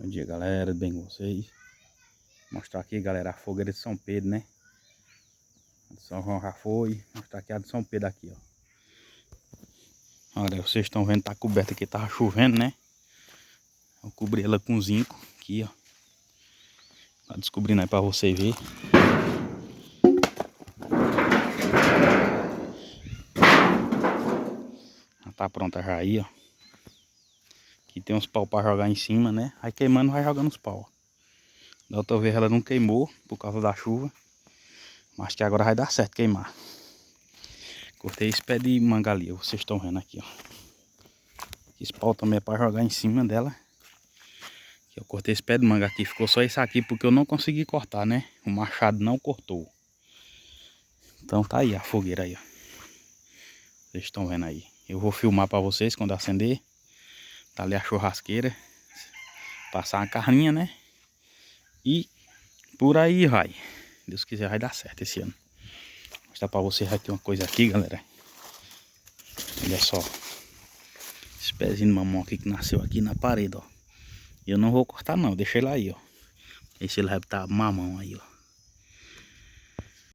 Bom dia, galera, tudo bem com vocês? Vou mostrar aqui, galera, a fogueira de São Pedro, né? A de São João já foi. Vou mostrar aqui a de São Pedro aqui, ó. Olha, vocês estão vendo, tá coberta aqui, tava chovendo, né? Eu cobri ela com zinco aqui, ó. Tá descobrindo aí pra você ver. Já tá pronta já aí, ó. Aqui tem uns pau pra jogar em cima, né? Aí queimando vai jogando os pau. Da outra vez ela não queimou por causa da chuva. Mas que agora vai dar certo queimar. Cortei esse pé de manga ali, vocês estão vendo aqui, ó. Esse pau também é pra jogar em cima dela. Eu cortei esse pé de manga aqui, ficou só isso aqui porque eu não consegui cortar, né? O machado não cortou. Então tá aí a fogueira aí, ó. Vocês estão vendo aí. Eu vou filmar pra vocês quando acender. Tá ali a churrasqueira. Passar uma carninha, né? E por aí vai. Deus quiser vai dar certo esse ano. Vou mostrar pra vocês aqui uma coisa aqui, galera. Olha só. Esse pezinho de mamão aqui que nasceu aqui na parede, ó. Eu não vou cortar não, deixa ele aí, ó. Esse ele vai estar mamão aí, ó.